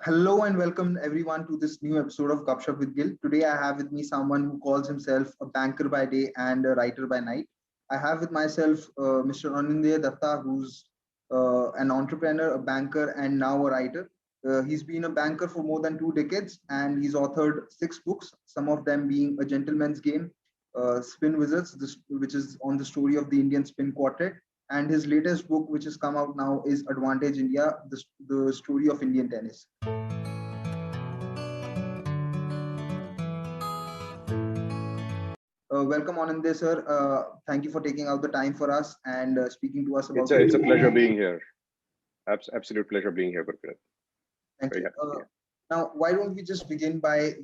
Hello and welcome everyone to this new episode of Gupshup with Gil. Today I have with me someone who calls himself a banker by day and a writer by night. I have with myself Mr. Anindya Datta, who's an entrepreneur, a banker, and now a writer. He's been a banker for more than 2 decades and he's authored 6 books, some of them being A Gentleman's Game, Spin Wizards, which is on the story of the Indian spin quartet. And his latest book, which has come out now, is Advantage India, the story of Indian tennis. Welcome on in there, sir. Thank you for taking out the time for us and speaking to us It's about a your it's a pleasure book. being here. Absolute pleasure being here, Gurpreet. Thank Very you. happy to be here. Now, why don't we just begin by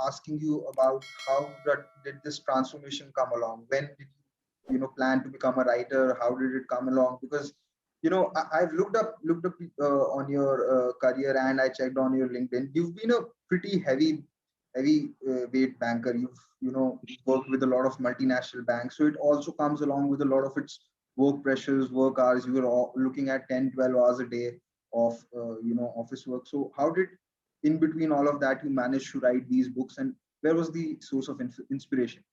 asking you about how did this transformation come along? When did you plan to become a writer? How did it come along? Because I've looked up on your career and I checked on your LinkedIn. You've been a pretty heavy weight banker. You've worked with a lot of multinational banks, so it also comes along with a lot of its work pressures, work hours. You were looking at 10, 12 hours a day of office work. So how did, in between all of that, you manage to write these books, and where was the source of inspiration?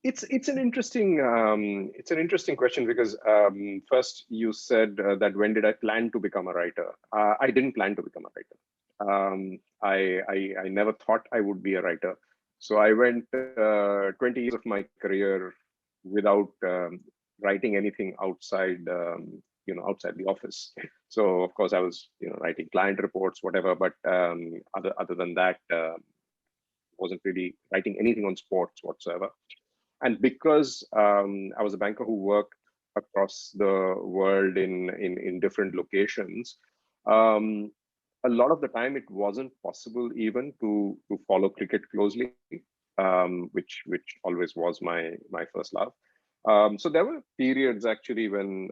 It's an interesting question because first you said that when did I plan to become a writer? I didn't plan to become a writer. I never thought I would be a writer. So I went 20 years of my career without writing anything outside the office. So of course I was writing client reports, whatever. But other than that, wasn't really writing anything on sports whatsoever. And because I was a banker who worked across the world in different locations, um, a lot of the time it wasn't possible even to follow cricket closely, which always was my first love. So there were periods actually when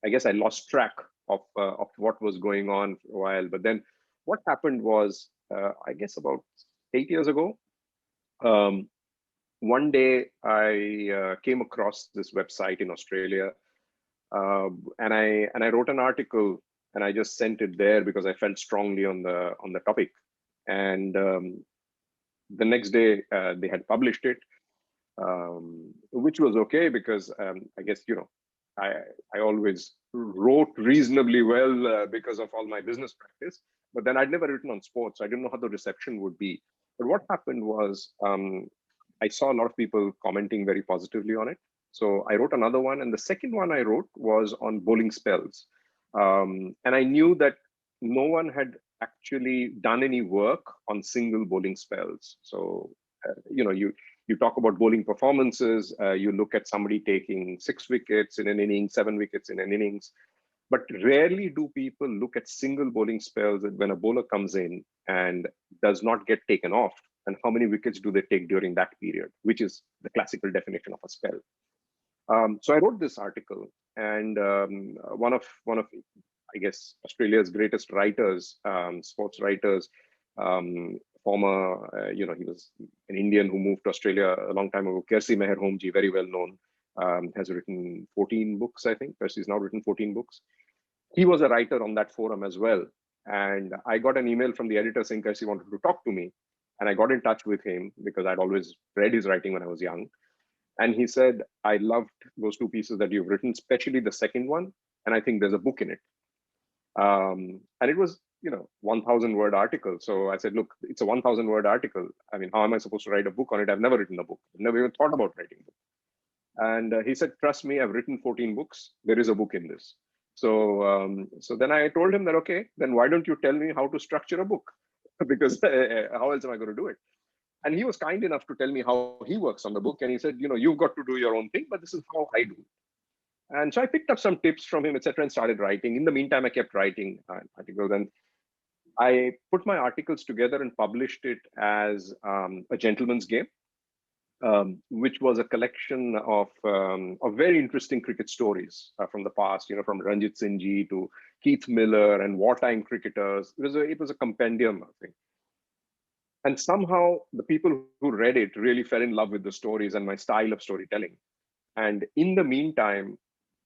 I guess I lost track of what was going on for a while. But then what happened was, I guess about 8 years ago, um, one day I came across this website in Australia, and I wrote an article and I just sent it there because I felt strongly on the topic. And the next day they had published it, which was okay because I guess I I always wrote reasonably well because of all my business practice. But then I'd never written on sports. So I didn't know how the reception would be. But what happened was I saw a lot of people commenting very positively on it. So I wrote another one, and the second one I wrote was on bowling spells. And I knew that no one had actually done any work on single bowling spells. So you talk about bowling performances, you look at somebody taking 6 wickets in an inning, 7 wickets in an innings, but rarely do people look at single bowling spells when a bowler comes in and does not get taken off, and how many wickets do they take during that period, which is the classical definition of a spell. So I wrote this article, and one of I guess Australia's greatest writers, sports writers, former he was an Indian who moved to Australia a long time ago. Kersi Meher Homji, very well known, has written 14 books. I think Kersi's now written 14 books. He was a writer on that forum as well, and I got an email from the editor saying Kersi wanted to talk to me, and I got in touch with him because I'd always read his writing when I was young. And he said, I loved those two pieces that you've written, especially the second one. And I think there's a book in it. And it was, 1,000 word article. So I said, look, it's a 1,000 word article. I mean, how am I supposed to write a book on it? I've never written a book. I've never even thought about writing a book. And he said, trust me, I've written 14 books. There is a book in this. So then I told him that, okay, then why don't you tell me how to structure a book? Because how else am I going to do it? And he was kind enough to tell me how he works on the book. And he said, you've got to do your own thing, but this is how I do it. And so I picked up some tips from him, etc., and started writing. In the meantime, I kept writing articles. And I put my articles together and published it as A Gentleman's Game, which was a collection of very interesting cricket stories from the past, from Ranjit Singh Ji to Keith Miller and wartime cricketers. It was a compendium, I think. And somehow the people who read it really fell in love with the stories and my style of storytelling. And in the meantime,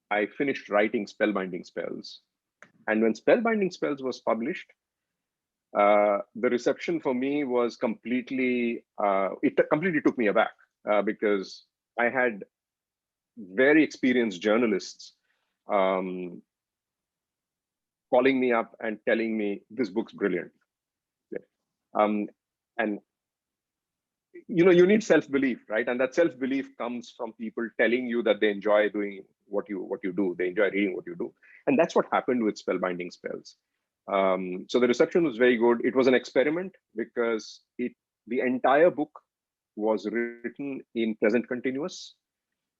I finished writing Spellbinding Spells, And when Spellbinding Spells was published, the reception for me was completely, it completely took me aback because I had very experienced journalists um, calling me up and telling me this book's brilliant. Um, and you need self-belief, right? And that self-belief comes from people telling you that they enjoy doing what you do, they enjoy reading what you do. And that's what happened with Spellbinding Spells. So the reception was very good. It was an experiment because the entire book was written in present continuous,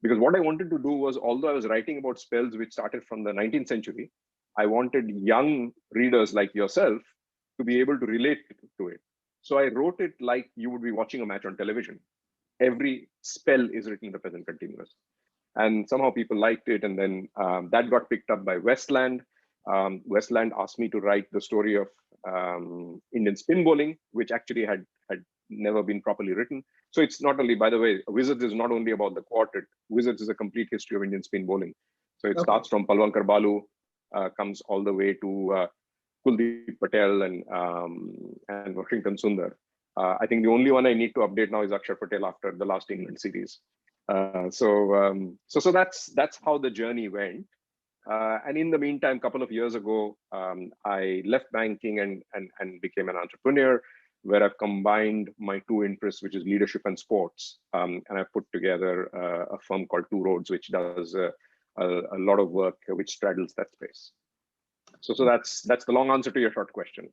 because what I wanted to do was, although I was writing about spells which started from the 19th century, I wanted young readers like yourself to be able to relate to it. So I wrote it like you would be watching a match on television. Every spell is written in the present continuous. And somehow people liked it. And then that got picked up by Westland. Westland asked me to write the story of Indian spin bowling, which actually had never been properly written. So it's not only, by the way, Wizards is not only about the quartet. Wizards is a complete history of Indian spin bowling. So it starts from Palwankar Balu, comes all the way to Kuldeep Patel and Washington Sundar. I think the only one I need to update now is Akshar Patel after the last England series. So that's how the journey went. And in the meantime, a couple of years ago, I left banking and became an entrepreneur, where I've combined my two interests, which is leadership and sports. And I've put together a firm called Two Roads, which does a lot of work which straddles that space. So that's the long answer to your short question.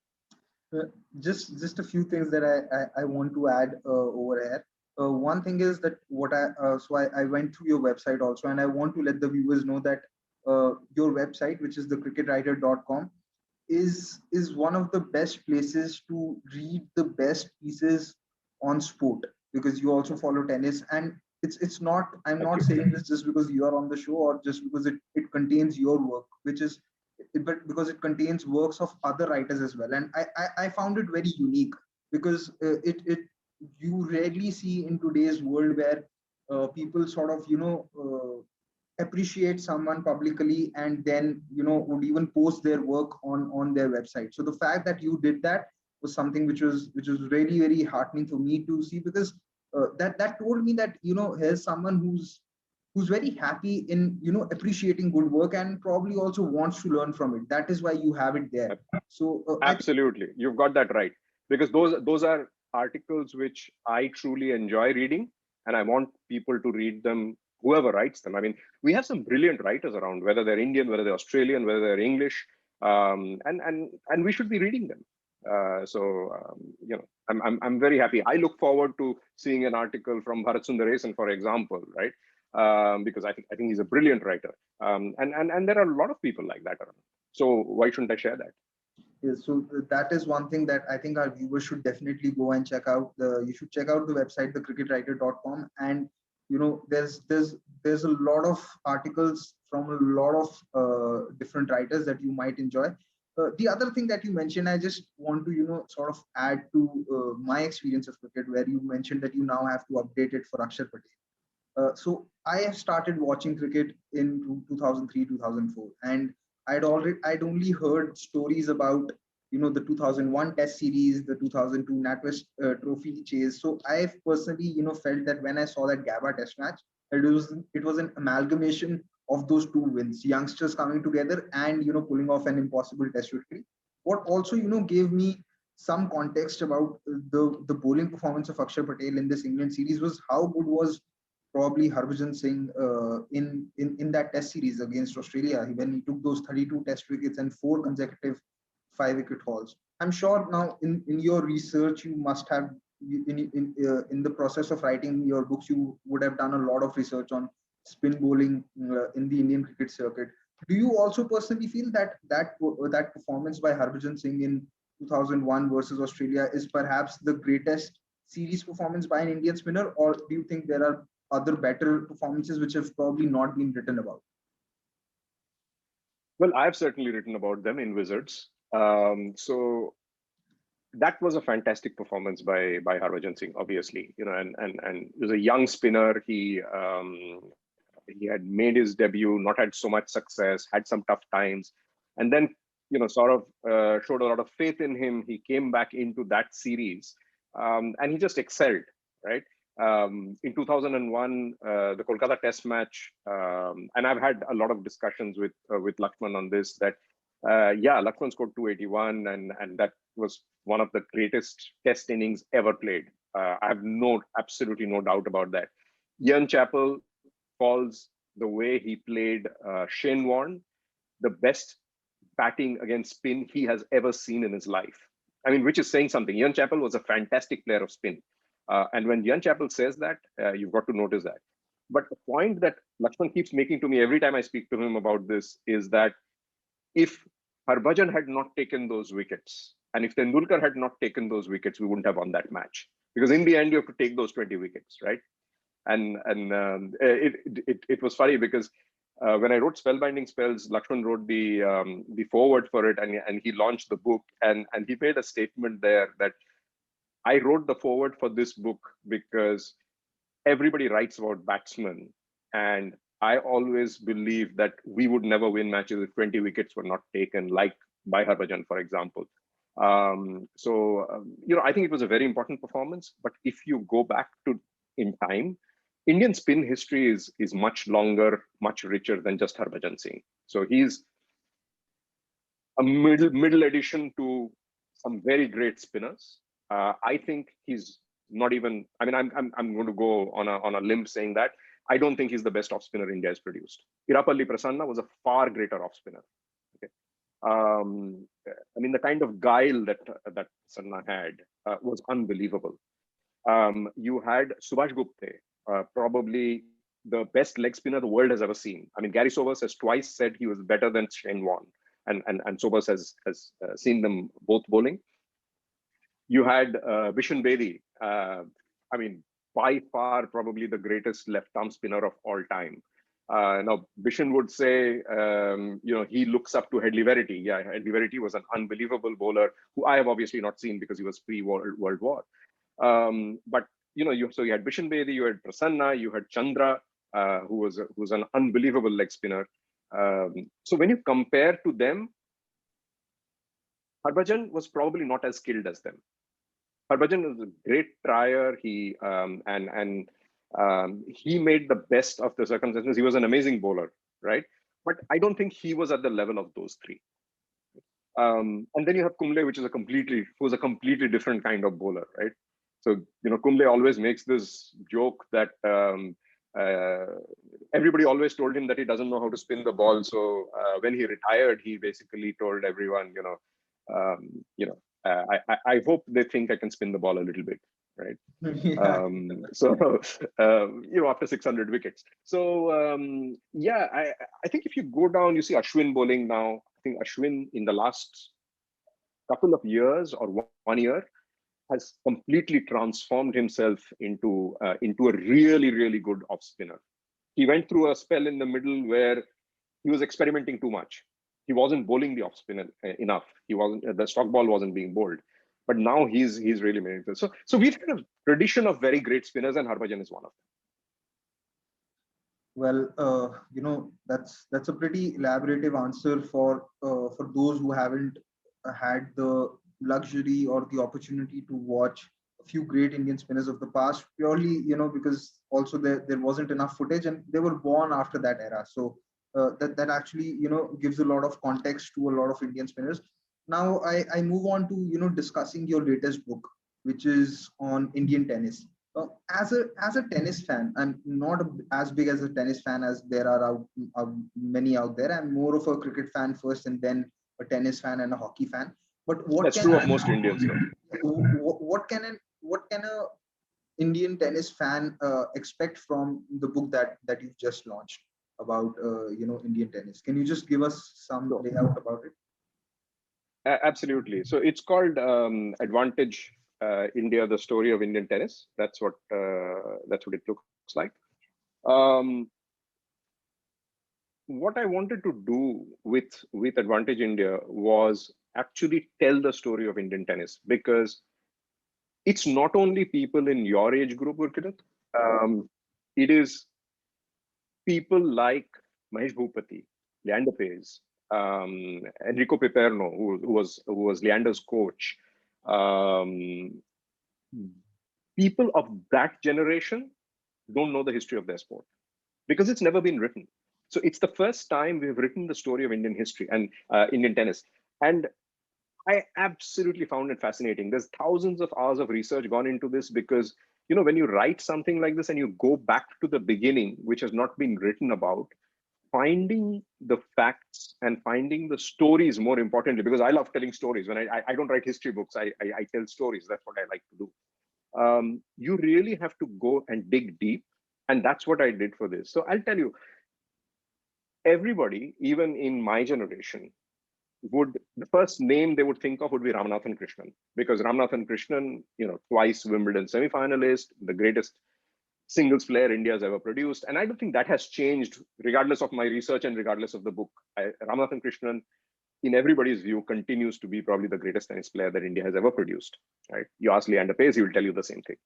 Just a few things that I want to add over here. One thing is that I went through your website also, and I want to let the viewers know that your website, which is thecricketwriter.com, is one of the best places to read the best pieces on sport, because you also follow tennis. And it's not, I'm not saying this just because you are on the show or just because it contains your work, which is, but because it contains works of other writers as well. And I found it very unique, because it you rarely see in today's world where people sort of appreciate someone publicly and then would even post their work on their website. So the fact that you did that was something which was really very heartening for me to see, because that told me that here's someone who's very happy in appreciating good work and probably also wants to learn from it. That is why you have it there. So absolutely, you've got that right, because those are articles which I truly enjoy reading, and I want people to read them, whoever writes them. I mean, we have some brilliant writers around, whether they're Indian, whether they're Australian, whether they're English, and we should be reading them. I'm very happy. I look forward to seeing an article from Bharat Sundaresan, for example, right? Because I think he's a brilliant writer, and there are a lot of people like that around. So why shouldn't I share that? Yes, so that is one thing that I think our viewers should definitely go and check out. You should check out the website, thecricketwriter.com, and there's a lot of articles from a lot of different writers that you might enjoy. The other thing that you mentioned, I just want to sort of add to my experience of cricket, where you mentioned that you now have to update it for Akshar Patel. So I have started watching cricket in 2003, 2004, and I'd only heard stories about the 2001 Test series, the 2002 NatWest Trophy chase. So I've personally felt that when I saw that Gabba Test match, it was an amalgamation of those two wins, youngsters coming together and pulling off an impossible Test victory. What also gave me some context about the bowling performance of Akshar Patel in this England series was how good was probably Harbhajan Singh in that Test series against Australia, when he took those 32 Test wickets and 4 consecutive 5-wicket hauls. I'm sure now in your research you must have in the process of writing your books, you would have done a lot of research on spin bowling in the Indian cricket circuit. Do you also personally feel that performance by Harbhajan Singh in 2001 versus Australia is perhaps the greatest series performance by an Indian spinner, or do you think there are other better performances which have probably not been written about? Well, I've certainly written about them in Wizards. So that was a fantastic performance by Harbhajan Singh, obviously, and he was a young spinner. He had made his debut, not had so much success, had some tough times, and then sort of showed a lot of faith in him. He came back into that series, and he just excelled, right? In 2001, the Kolkata Test match, and I've had a lot of discussions with Lakshman on this. That yeah, Lakshman scored 281, and that was one of the greatest Test innings ever played. I have absolutely no doubt about that. Ian Chappell calls the way he played Shane Warne the best batting against spin he has ever seen in his life. I mean, which is saying something. Ian Chappell was a fantastic player of spin. And when Ian Chappell says that, you've got to notice that. But the point that Lakshman keeps making to me every time I speak to him about this is that if Harbhajan had not taken those wickets, and if Tendulkar had not taken those wickets, we wouldn't have won that match. Because in the end, you have to take those 20 wickets, right? And it was funny because when I wrote Spellbinding Spells, Lakshman wrote the foreword for it, and he launched the book, and he made a statement there that I wrote the foreword for this book because everybody writes about batsmen, and I always believe that we would never win matches if 20 wickets were not taken, like by Harbhajan, for example. I think it was a very important performance. But if you go back to in time, Indian spin history is much longer, much richer than just Harbhajan Singh. So he's a middle addition to some very great spinners. I think he's not even. I mean, I'm going to go on a limb saying that I don't think he's the best off spinner India has produced. Irapalli Prasanna was a far greater off spinner. Okay. I mean, the kind of guile that Prasanna had was unbelievable. You had Subhash Gupte, probably the best leg spinner the world has ever seen. I mean, Gary Sobers has twice said he was better than Shane Warne, and Sobers has seen them both bowling. You had Bishan Bedi. I mean, by far probably the greatest left-arm spinner of all time. Now, Bishan would say, he looks up to Headley Verity. Yeah, Headley Verity was an unbelievable bowler who I have obviously not seen because he was pre-World War. But you had Bishan Bedi, you had Prasanna, you had Chandra, who was an unbelievable leg spinner. So when you compare to them, Harbhajan was probably not as skilled as them. Harbhajan was a great trier. He he made the best of the circumstances. He was an amazing bowler, right? But I don't think he was at the level of those three. And then you have Kumble, which is a completely different kind of bowler, right? So Kumble always makes this joke that everybody always told him that he doesn't know how to spin the ball. So when he retired, he basically told everyone, I hope they think I can spin the ball a little bit, right? Yeah. After 600 wickets. So I think if you go down, you see Ashwin bowling now. I think Ashwin in the last couple of years or 1 year has completely transformed himself into a really, really good off spinner. He went through a spell in the middle where he was experimenting too much. He wasn't bowling the off spinner enough. The stock ball wasn't being bowled. But now he's really made it. So we've had a tradition of very great spinners, and Harbhajan is one of them. Well, that's a pretty elaborative answer for those who haven't had the luxury or the opportunity to watch a few great Indian spinners of the past, purely because also there wasn't enough footage and they were born after that era. So that actually gives a lot of context to a lot of Indian spinners. Now I move on to discussing your latest book, which is on Indian tennis. As a tennis fan, I'm not as big as a tennis fan as there are many out there. I'm more of a cricket fan first, and then a tennis fan and a hockey fan. But That's true of most Indians, what can a Indian tennis fan expect from the book that you've just launched about Indian tennis? Can you just give us some layout about it? Absolutely. So it's called Advantage India: The Story of Indian Tennis. That's what it looks like. What I wanted to do with Advantage India was actually tell the story of Indian tennis, because it's not only people in your age group, Gurkirat. It is people like Mahesh Bhupati, Leander Paes, Enrico Piperno, who was Leander's coach. Um, People of that generation don't know the history of their sport because it's never been written. So it's the first time we've written the story of Indian history and Indian tennis. And I absolutely found it fascinating. There's thousands of hours of research gone into this because, when you write something like this and you go back to the beginning, which has not been written about, finding the facts and finding the stories more importantly, because I love telling stories. When I don't write history books, I tell stories. That's what I like to do. You really have to go and dig deep. And that's what I did for this. So I'll tell you, everybody, even in my generation, the first name they would think of would be Ramanathan Krishnan, because Ramanathan Krishnan, twice Wimbledon semi-finalist, the greatest singles player India has ever produced. And I don't think that has changed regardless of my research and regardless of the book. Ramanathan Krishnan, in everybody's view, continues to be probably the greatest tennis player that India has ever produced. Right? You ask Leander Paes, he will tell you the same thing.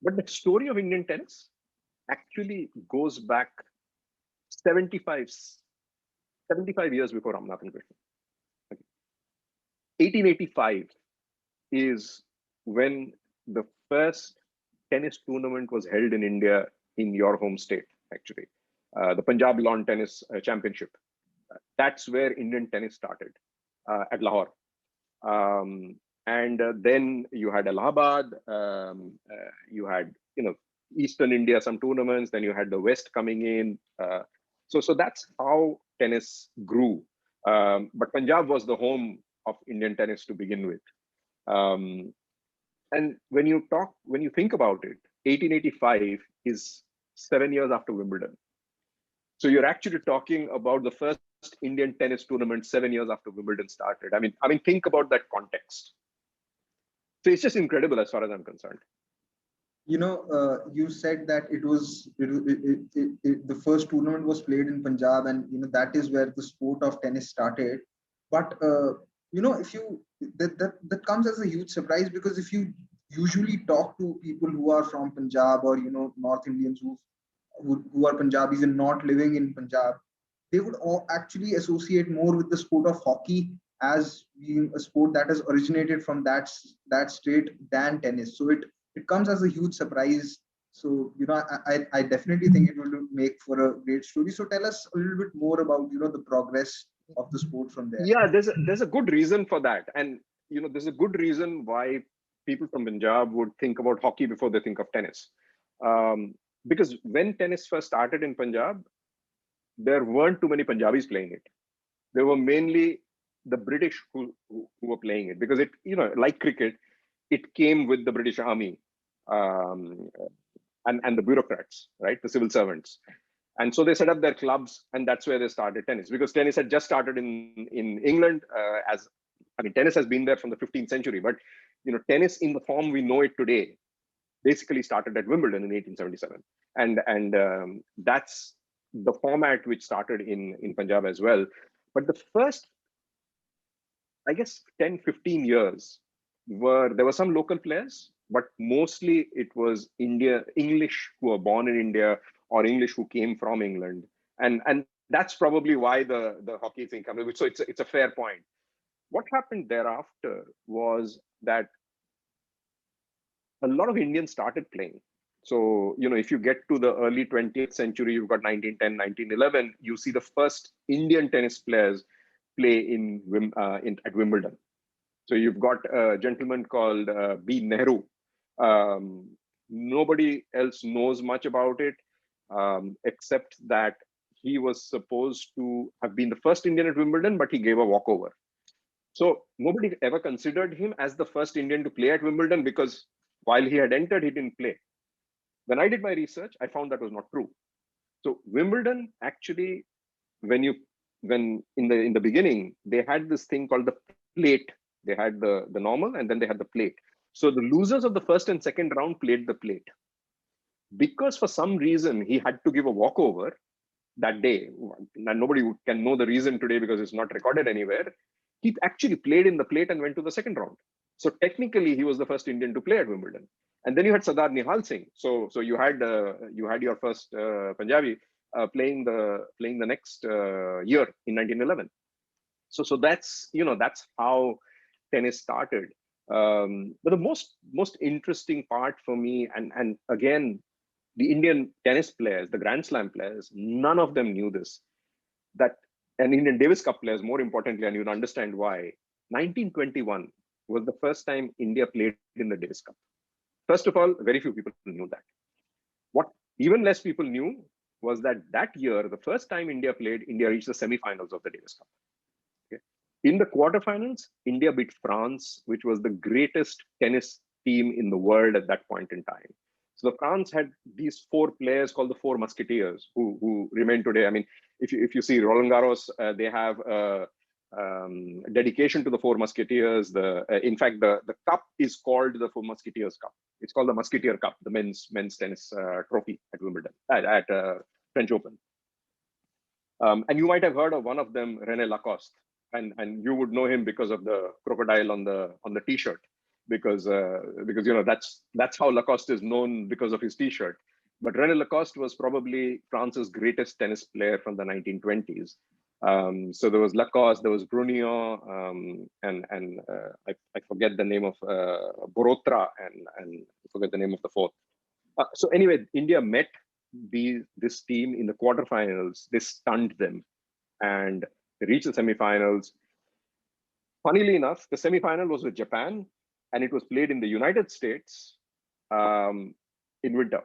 But the story of Indian tennis actually goes back 75 years before Ramanathan Krishnan. Okay. 1885 is when the first tennis tournament was held in India in your home state, actually. The Punjab Lawn Tennis Championship. That's where Indian tennis started, at Lahore. And then you had Allahabad, you had, Eastern India, some tournaments, then you had the West coming in. So that's how tennis grew. But Punjab was the home of Indian tennis to begin with. And when you think about it, 1885 is 7 years after Wimbledon. So you're actually talking about the first Indian tennis tournament 7 years after Wimbledon started. I mean, think about that context. So it's just incredible as far as I'm concerned. You said that the first tournament was played in Punjab, and that is where the sport of tennis started. But if you that comes as a huge surprise, because if you usually talk to people who are from Punjab, or North Indians who are Punjabis and not living in Punjab, they would all actually associate more with the sport of hockey as being a sport that has originated from that state than tennis. So it comes as a huge surprise. So I definitely think it will make for a great story. So tell us a little bit more about the progress of the sport from there. Yeah, there's a good reason for that, and there's a good reason why people from Punjab would think about hockey before they think of tennis. Because when tennis first started in Punjab, there weren't too many Punjabis playing it. There were mainly the British who were playing it, because it, like cricket, it came with the British Army, and the bureaucrats, right, the civil servants. And so they set up their clubs, and that's where they started tennis, because tennis had just started in England. Tennis has been there from the 15th century, but tennis in the form we know it today basically started at Wimbledon in 1877, and that's the format which started in Punjab as well. But the first, I guess, 10-15 years there were some local players, but mostly it was English who were born in India, or English who came from England, and that's probably why the hockey thing comes. So it's a fair point. What happened thereafter was that a lot of Indians started playing. So, if you get to the early 20th century, you've got 1910, 1911, you see the first Indian tennis players play at Wimbledon. So you've got a gentleman called B. Nehru. Nobody else knows much about it, except that he was supposed to have been the first Indian at Wimbledon, but he gave a walkover. So nobody ever considered him as the first Indian to play at Wimbledon, because while he had entered, he didn't play. When I did my research, I found that was not true. So Wimbledon actually, when in the beginning, they had this thing called the plate. They had the normal, and then they had the plate. So the losers of the first and second round played the plate. Because for some reason he had to give a walkover that day, and nobody can know the reason today because it's not recorded anywhere, he actually played in the plate and went to the second round. So technically he was the first Indian to play at Wimbledon. And then you had Sardar Nihal Singh. So you had your first Punjabi, playing the next year in 1911. So that's that's how tennis started. But the most interesting part for me, and again, the Indian tennis players, the Grand Slam players, none of them knew this. That and Indian Davis Cup players, more importantly, and you'll understand why. 1921 was the first time India played in the Davis Cup. First of all, very few people knew that. What even less people knew was that that year, the first time India played, India reached the semi-finals of the Davis Cup. Okay. In the quarterfinals, India beat France, which was the greatest tennis team in the world at that point in time. So the France had these four players called the Four Musketeers, who remain today. I mean, if you see Roland Garros, they have dedication to the Four Musketeers. In fact, the cup is called the Four Musketeers Cup. It's called the Musketeer Cup, the men's tennis trophy at Wimbledon, at French Open. And you might have heard of one of them, René Lacoste, and you would know him because of the crocodile on the T-shirt, because that's how Lacoste is known, because of his T-shirt. But René Lacoste was probably France's greatest tennis player from the 1920s. So there was Lacoste, there was Brunion, and I forget the name of Borotra, and I forget the name of the fourth. So anyway, India met this team in the quarterfinals. They stunned them, and they reached the semifinals. Funnily enough, the semifinal was with Japan, and it was played in the United States in winter,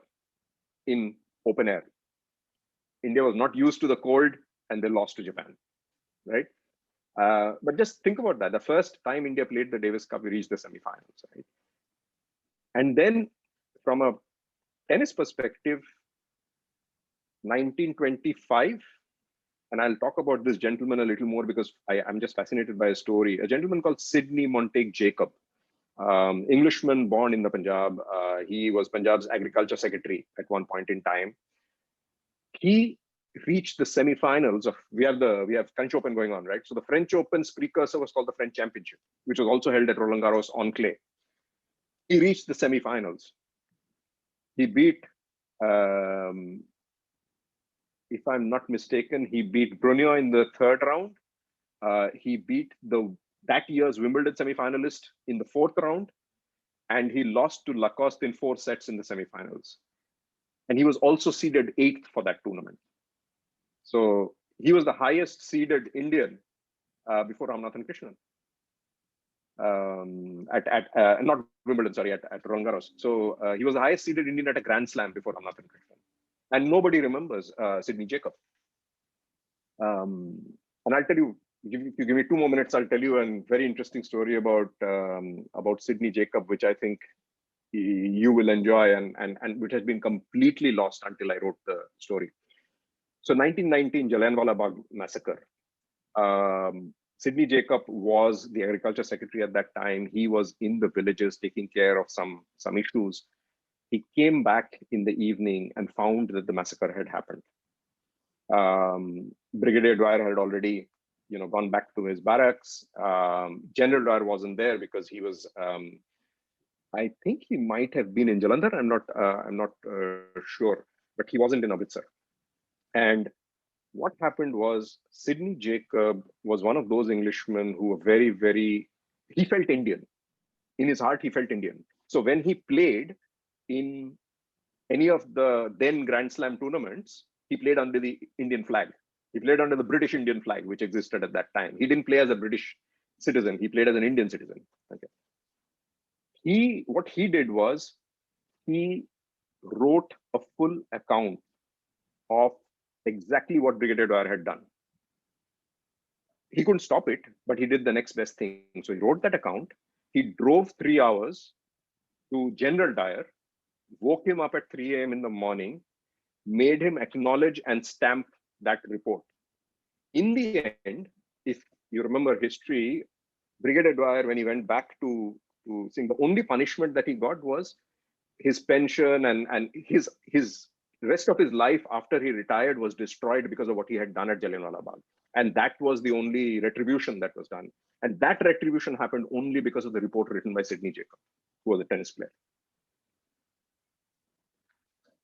in open air. India was not used to the cold, and they lost to Japan, right? But just think about that. The first time India played the Davis Cup, we reached the semifinals, right? And then from a tennis perspective, 1925, and I'll talk about this gentleman a little more because I'm just fascinated by a story. A gentleman called Sidney Montague Jacob, Englishman born in the Punjab. He was Punjab's agriculture secretary at one point in time. He reached the semifinals of, we have French Open going on, right? So the French Open's precursor was called the French Championship, which was also held at Roland Garros on clay. He reached the semifinals. He beat, if I'm not mistaken, he beat Brunion in the third round. He beat that year's Wimbledon semifinalist in the fourth round, and he lost to Lacoste in 4 sets in the semifinals. And he was also seeded 8th for that tournament. So he was the highest seeded Indian before Ramanathan Krishnan. Not Wimbledon, sorry, at Roland Garros. So he was the highest seeded Indian at a Grand Slam before Ramanathan Krishnan. And nobody remembers Sidney Jacob. And I'll tell you, if you give me 2 more minutes, I'll tell you a very interesting story about Sidney Jacob, which I think you will enjoy, and which has been completely lost until I wrote the story. So 1919 Jallianwala Bagh massacre. Sidney Jacob was the agriculture secretary at that time. He was in the villages taking care of some issues. He came back in the evening and found that the massacre had happened. Brigadier Dwyer had already, gone back to his barracks. General Dwyer wasn't there because he was, I think he might have been in Jalandhar. I'm not sure, but he wasn't in Amritsar. And what happened was Sidney Jacob was one of those Englishmen who were very, very, he felt Indian. In his heart, he felt Indian. So when he played in any of the then Grand Slam tournaments, he played under the Indian flag. He played under the British Indian flag, which existed at that time. He didn't play as a British citizen. He played as an Indian citizen. Okay. What he did was he wrote a full account of exactly what Brigadier Dwyer had done. He couldn't stop it, but he did the next best thing. So he wrote that account. He drove 3 hours to General Dwyer, woke him up at 3 a.m. in the morning, made him acknowledge and stamp that report. In the end, if you remember history, Brigadier Dwyer, when he went back to Singh, the only punishment that he got was his pension, and his rest of his life after he retired was destroyed because of what he had done at Jallianwala Bagh. And that was the only retribution that was done. And that retribution happened only because of the report written by Sidney Jacob, who was a tennis player.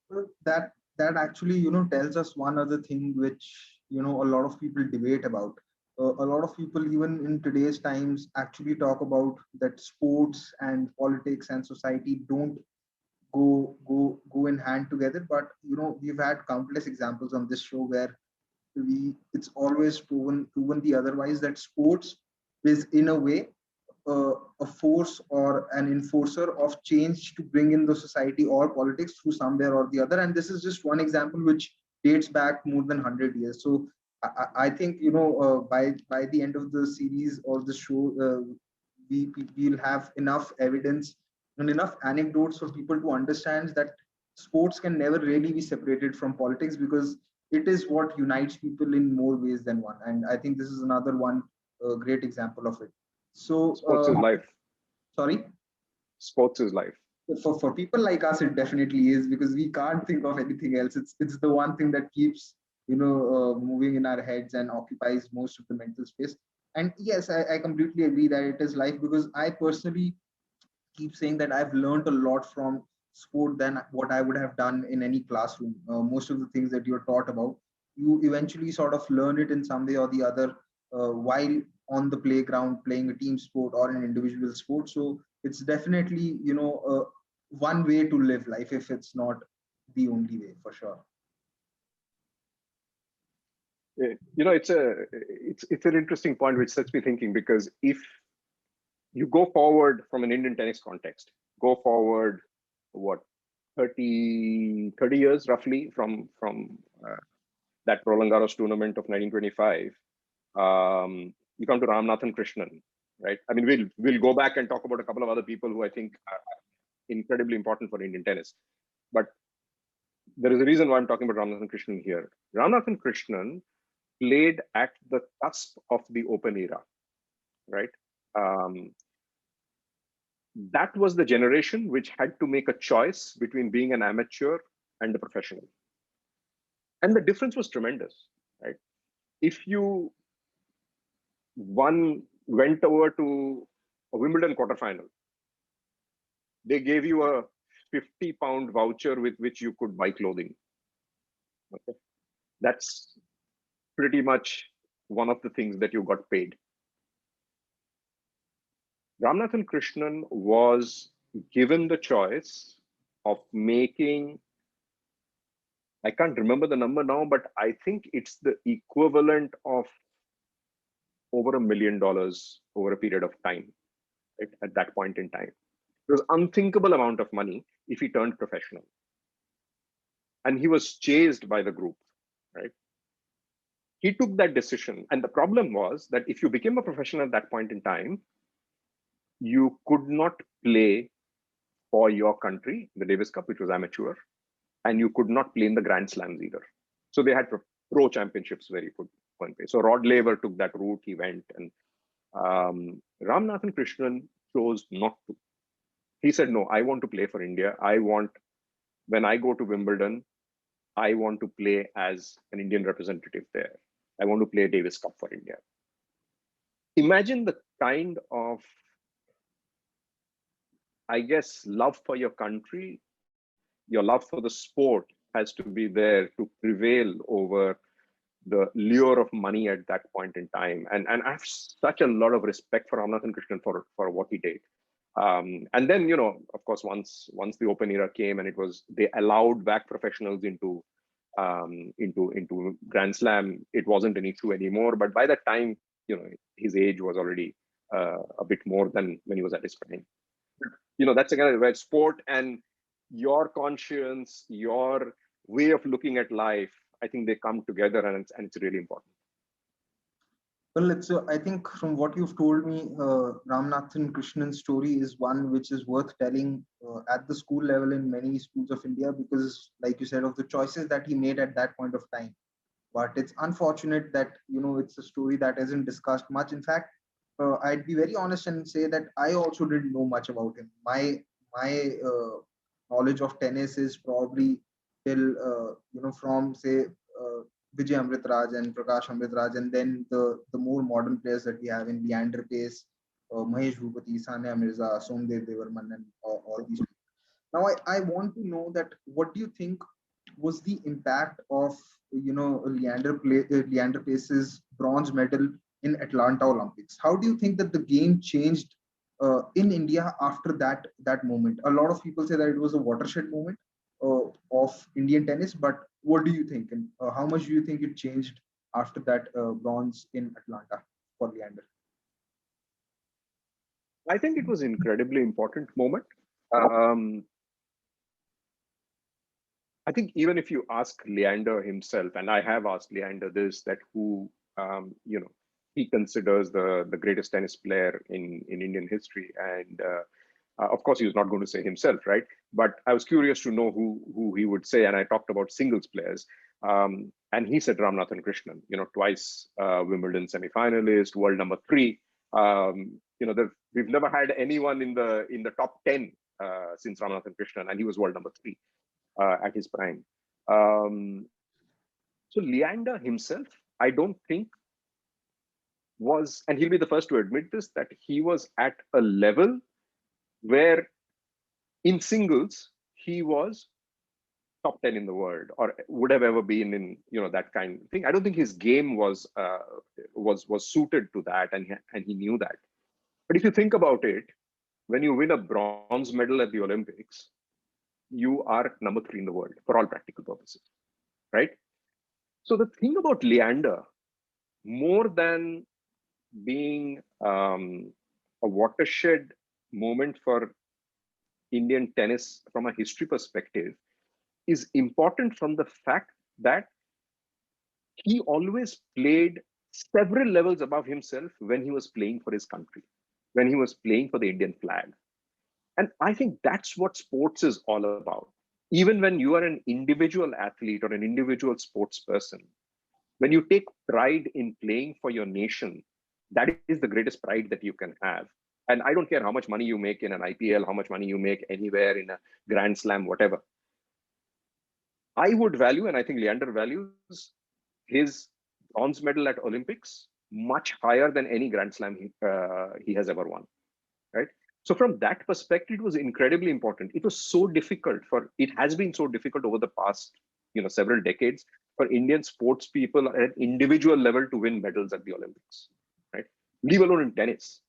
Well, that that actually, tells us one other thing which, a lot of people debate about. A lot of people, even in today's times, actually talk about that sports and politics and society don't go in hand together. But we've had countless examples on this show where it's always proven the otherwise, that sports is in a way a force or an enforcer of change to bring in the society or politics through somewhere or the other. And this is just one example which dates back more than 100 years. So I think, by the end of the series or the show, we'll have enough evidence and enough anecdotes for people to understand that sports can never really be separated from politics, because it is what unites people in more ways than one. And I think this is another one great example of it. So, Sports is life. sorry, Sports is life. for people like us, it definitely is, because we can't think of anything else. It's the one thing that keeps moving in our heads and occupies most of the mental space. And yes, I completely agree that it is life, because I personally keep saying that I've learned a lot from sport than what I would have done in any classroom. Most of the things that you're taught about, you eventually sort of learn it in some way or the other while on the playground playing a team sport or an individual sport. So it's definitely, one way to live life, if it's not the only way, for sure. It's an interesting point which sets me thinking, because if you go forward from an Indian tennis context, go forward what 30 years roughly from that Roland Garros tournament of 1925. You come to Ramanathan Krishnan, right? I mean, we'll go back and talk about a couple of other people who I think are incredibly important for Indian tennis. But there is a reason why I'm talking about Ramanathan Krishnan here. Ramanathan Krishnan played at the cusp of the Open era, right? That was the generation which had to make a choice between being an amateur and a professional. And the difference was tremendous, right? If you went over to a Wimbledon quarterfinal, they gave you a 50-pound voucher with which you could buy clothing. Okay. That's pretty much one of the things that you got paid. Ramanathan Krishnan was given the choice of making, I can't remember the number now, but I think it's the equivalent of over $1 million over a period of time, right? At that point in time. It was unthinkable amount of money if he turned professional. And he was chased by the group, right? He took that decision. And the problem was that if you became a professional at that point in time, you could not play for your country, the Davis Cup, which was amateur, and you could not play in the Grand Slams either. So they had pro championships where you could play. So Rod Laver took that route. He went, and Ramanathan Krishnan chose not to. He said, no, I want to play for India. When I go to Wimbledon, I want to play as an Indian representative there. I want to play Davis Cup for India. Imagine the kind of, I guess, love for your country, your love for the sport has to be there to prevail over the lure of money at that point in time. And I have such a lot of respect for Ramanathan Krishnan for what he did. And then, of course, once the Open era came and they allowed back professionals into Grand Slam, it wasn't an issue anymore. But by that time, his age was already a bit more than when he was at his prime. That's again where sport and your conscience, your way of looking at life, I think they come together, and it's really important. Well, I think from what you've told me, Ramanathan Krishnan's story is one which is worth telling at the school level in many schools of India, because, like you said, of the choices that he made at that point of time. But it's unfortunate that, it's a story that isn't discussed much. In fact, I'd be very honest and say that I also didn't know much about him. My knowledge of tennis is probably till, from, say, Vijay Amritraj and Prakash Amritraj, and then the more modern players that we have in Leander Pace, Mahesh Bhupati, Sania Mirza, Somdev Devarman, and all these people. Now, I want to know that what do you think was the impact of Leander Pace's bronze medal in Atlanta Olympics? How do you think that the game changed in India after that moment? A lot of people say that it was a watershed moment of Indian tennis, but what do you think? And how much do you think it changed after that bronze in Atlanta for Leander? I think it was incredibly important moment. Um, I think even if you ask Leander himself, and I have asked Leander this, that who he considers the greatest tennis player in Indian history, and of course, he was not going to say himself, right? But I was curious to know who he would say, and I talked about singles players, and he said Ramanathan Krishnan. Twice Wimbledon semi-finalist, world number 3. We've never had anyone in the top 10 since Ramanathan Krishnan, and he was world number 3 at his prime. So Leander himself, I don't think was, and he'll be the first to admit this, that he was at a level where in singles he was top 10 in the world, or would have ever been in that kind of thing. I don't think his game was suited to that, and he knew that. But if you think about it, when you win a bronze medal at the Olympics, you are number 3 in the world for all practical purposes, right? So the thing about Leander, more than being a watershed moment for Indian tennis from a history perspective, is important from the fact that he always played several levels above himself when he was playing for his country, when he was playing for the Indian flag. And I think that's what sports is all about. Even when you are an individual athlete or an individual sports person, when you take pride in playing for your nation, that is the greatest pride that you can have. And I don't care how much money you make in an IPL, how much money you make anywhere in a Grand Slam, whatever. I would value, and I think Leander values, his bronze medal at Olympics much higher than any Grand Slam he has ever won, right? So from that perspective, it was incredibly important. It has been so difficult over the past, several decades for Indian sports people at an individual level to win medals at the Olympics, right? Leave alone in tennis.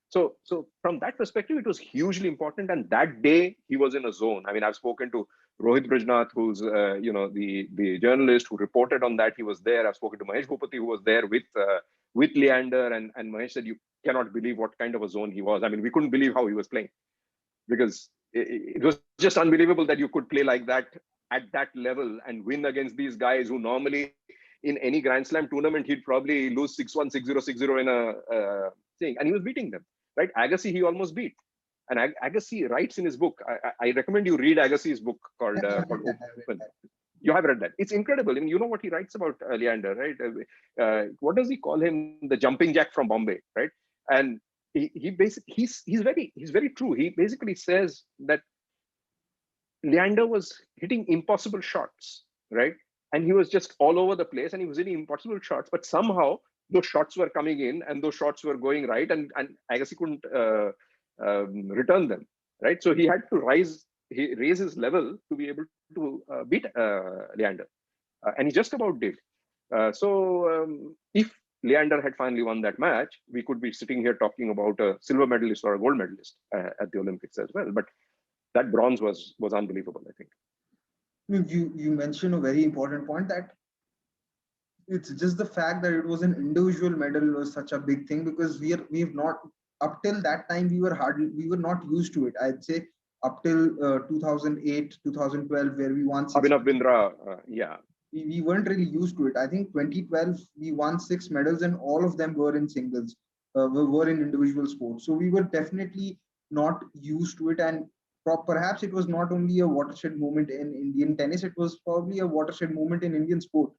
So from that perspective, it was hugely important. And that day he was in a zone. I mean, I've spoken to Rohit Brijnath, who's the journalist who reported on that. He was there. I've spoken to Mahesh Bhupati, who was there with Leander, and Mahesh said, you cannot believe what kind of a zone he was. I mean, we couldn't believe how he was playing, because it was just unbelievable that you could play like that at that level and win against these guys who normally in any Grand Slam tournament, he'd probably lose 6-1, 6-0, 6-0 in a thing. And he was beating them, right? Agassi, he almost beat. And Agassi writes in his book, I recommend you read Agassi's book called Open. You have read that. It's incredible. I mean, you know what he writes about Leander, right? What does he call him? The jumping jack from Bombay, right? And he's very true. He basically says that Leander was hitting impossible shots, right? And he was just all over the place, and he was hitting impossible shots. But somehow those shots were coming in, and those shots were going right, and Agassi couldn't return them, right? So he had to raise his level to be able to beat Leander, and he just about did. If Leander had finally won that match, we could be sitting here talking about a silver medalist or a gold medalist at the Olympics as well. But that bronze was unbelievable, I think. You mentioned a very important point, that it's just the fact that it was an individual medal was such a big thing, because we've not, up till that time, we were not used to it. I'd say up till 2008, 2012, where we won Abhinav Bindra, yeah. We weren't really used to it. I think 2012 we won 6 medals, and all of them were in singles, were in individual sports. So we were definitely not used to it, and perhaps it was not only a watershed moment in Indian tennis, it was probably a watershed moment in Indian sport,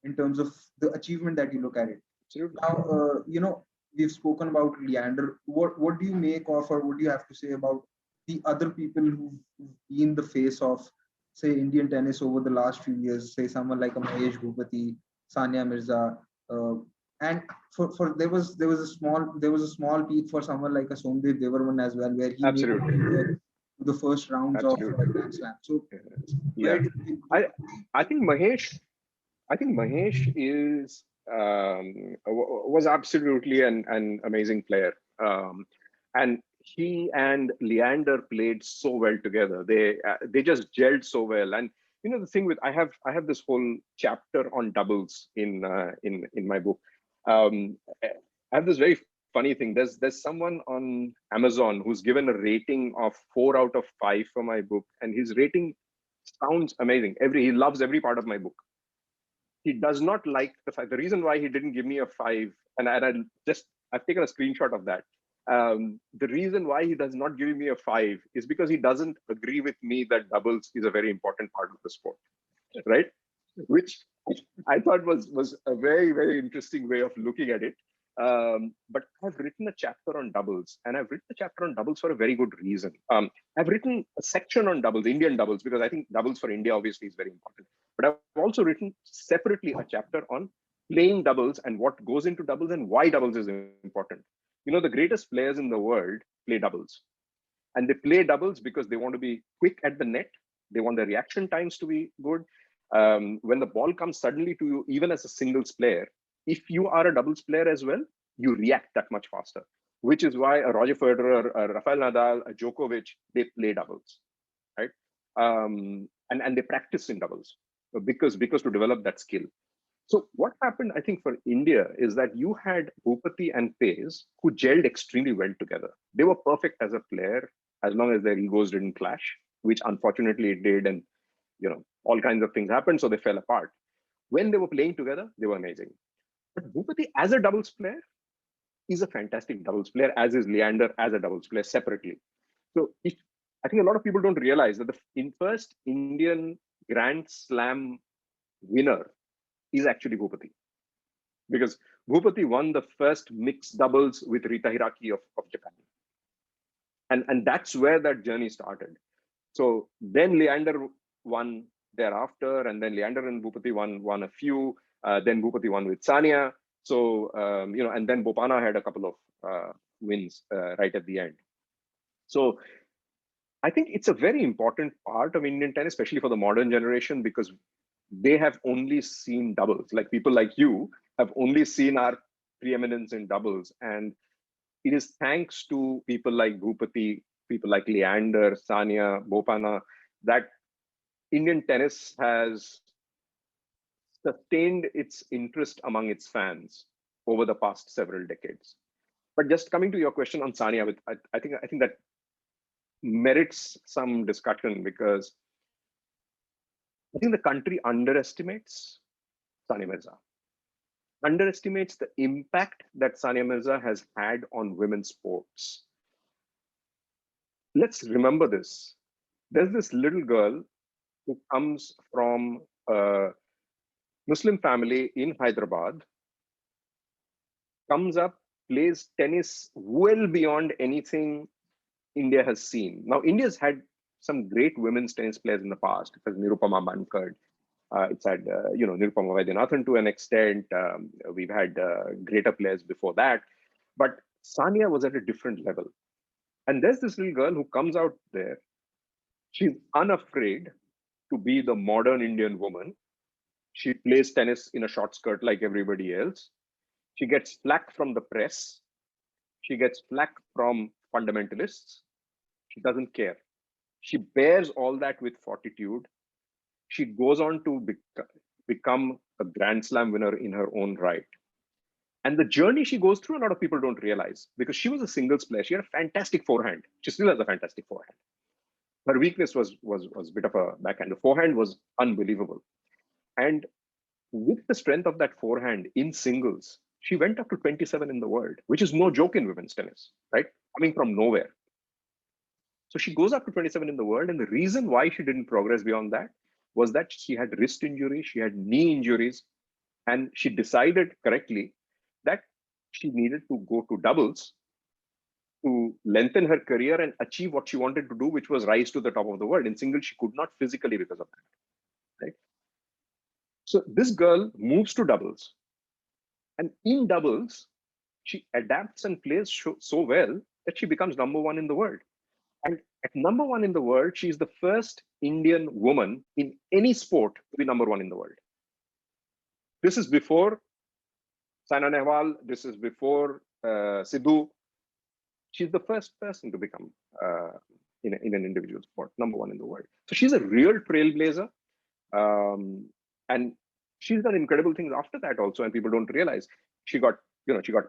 in terms of the achievement that you look at it. Absolutely. Now, we've spoken about Leander. What do you make of, or what do you have to say about the other people who've been the face of, say, Indian tennis over the last few years? Say someone like a Mahesh Bhupati, Sania Mirza, and for there was a small peak for someone like a Somdev Devarman as well, where he absolutely to the first rounds of Absolutely. Grand Slam. So where Yeah. do you think I I think Mahesh is was absolutely an amazing player. And he and Leander played so well together. They just gelled so well. And you know the thing with I have this whole chapter on doubles in my book. I have this very funny thing. There's someone on Amazon who's given a rating of 4 out of 5 for my book, and his rating sounds amazing. He loves every part of my book. He does not like the fact. The reason why he didn't give me a 5, and I've taken a screenshot of that. The reason why he does not give me a 5 is because he doesn't agree with me that doubles is a very important part of the sport, right? Which I thought was a very interesting way of looking at it. But I've written a chapter on doubles, and I've written a chapter on doubles for a very good reason. I've written a section on doubles, Indian doubles, because I think doubles for India obviously is very important. But I've also written separately a chapter on playing doubles and what goes into doubles and why doubles is important. You know, the greatest players in the world play doubles, and they play doubles because they want to be quick at the net. They want the reaction times to be good. When the ball comes suddenly to you, even as a singles player, if you are a doubles player as well, you react that much faster, which is why a Roger Federer, a Rafael Nadal, a Djokovic, they play doubles, right? And they practice in doubles because to develop that skill. So what happened, I think, for India is that you had Bhupati and Pace who gelled extremely well together. They were perfect as a player as long as their egos didn't clash, which unfortunately it did, and you know all kinds of things happened, so they fell apart. When they were playing together, they were amazing. But Bhupati as a doubles player is a fantastic doubles player, as is Leander as a doubles player separately. So if I think a lot of people don't realize that the first Indian Grand Slam winner is actually Bhupati, because Bhupati won the first mixed doubles with Rita Hiraki of Japan. And that's where that journey started. So then Leander won thereafter, and then Leander and Bhupati won a few. Then Bhupati won with Sania. So and then Bopana had a couple of wins right at the end. So I think it's a very important part of Indian tennis, especially for the modern generation, because they have only seen doubles. Like people like you have only seen our preeminence in doubles. And it is thanks to people like Bhupati, people like Leander, Sania, Bopana, that Indian tennis has sustained its interest among its fans over the past several decades. But just coming to your question on Sania, I think that merits some discussion, because I think the country underestimates Sania Mirza, underestimates the impact that Sania Mirza has had on women's sports. Let's remember this. There's this little girl who comes from a Muslim family in Hyderabad, comes up, plays tennis well beyond anything India has seen. Now, India's had some great women's tennis players in the past. It has Nirupama Bankard. It's had, Nirupama Vaidyanathan to an extent. We've had greater players before that. But Sania was at a different level. And there's this little girl who comes out there. She's unafraid to be the modern Indian woman. She plays tennis in a short skirt like everybody else. She gets flack from the press. She gets flack from fundamentalists. She doesn't care. She bears all that with fortitude. She goes on to become a Grand Slam winner in her own right. And the journey she goes through, a lot of people don't realize, because she was a singles player. She had a fantastic forehand. She still has a fantastic forehand. Her weakness was a bit of a backhand. The forehand was unbelievable. And with the strength of that forehand in singles, she went up to 27 in the world, which is no joke in women's tennis, right? Coming from nowhere. So she goes up to 27 in the world. And the reason why she didn't progress beyond that was that she had wrist injuries, she had knee injuries, and she decided correctly that she needed to go to doubles to lengthen her career and achieve what she wanted to do, which was rise to the top of the world. In singles, she could not physically because of that, right? So this girl moves to doubles. And in doubles, she adapts and plays so well that she becomes #1 in the world. And at number one in the world, she's the first Indian woman in any sport to be number one in the world. This is before Saina Nehwal. This is before Sidhu. She's the first person to become in an individual sport number one in the world. So she's a real trailblazer, and she's done incredible things after that also, and people don't realize. She got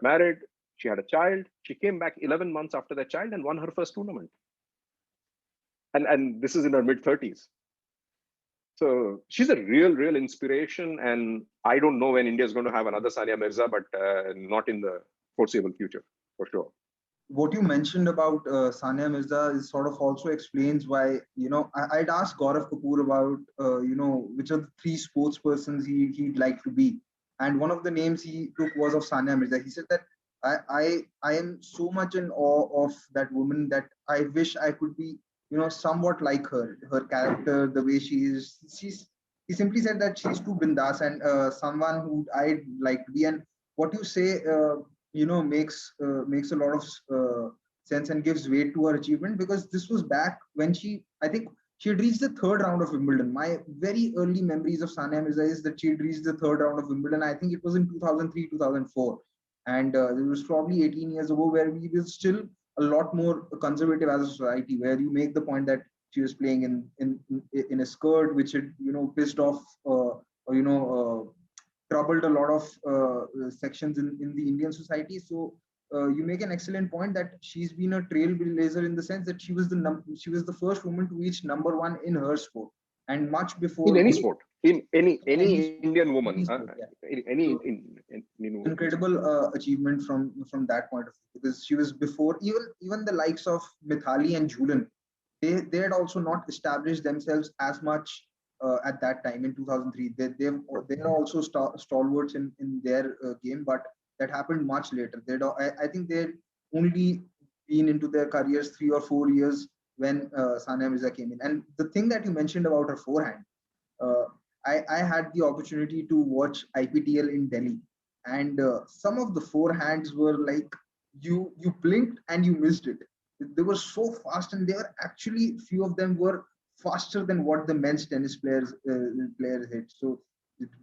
married, she had a child, she came back 11 months after that child and won her first tournament. And this is in her mid-30s. So she's a real inspiration, and I don't know when India is going to have another Sania Mirza, but not in the foreseeable future, for sure. What you mentioned about Sania Mirza is sort of also explains why, I'd asked Gaurav Kapoor about, which are the three sports persons he'd like to be. And one of the names he took was of Sania Mirza. He said that I am so much in awe of that woman that I wish I could be, somewhat like her character, the way she is. He simply said that she's too bindas and someone who I'd like to be. And what you say, makes a lot of sense and gives weight to her achievement, because this was back when I think she had reached the third round of Wimbledon. My very early memories of Sania Mirza is that she had reached the third round of Wimbledon. I think it was in 2003, 2004. And it was probably 18 years ago, where we were still a lot more conservative as a society, where you make the point that she was playing in a skirt which had pissed off troubled a lot of sections in the Indian society. So you make an excellent point that she's been a trailblazer in the sense that she was the first woman to reach number one in her sport, and much before in any sport, in any Indian woman, any sport, incredible achievement from that point of view, because she was before even the likes of Mithali and Jhulan. They had also not established themselves as much at that time in 2003. They're also stalwarts in their game, but that happened much later. I think they'd only been into their careers 3 or 4 years when Sania Mirza came in. And the thing that you mentioned about her forehand, uh, I had the opportunity to watch IPTL in Delhi, and some of the forehands were like you blinked and you missed it. They were so fast, and they were actually few of them were faster than what the men's tennis players hit. So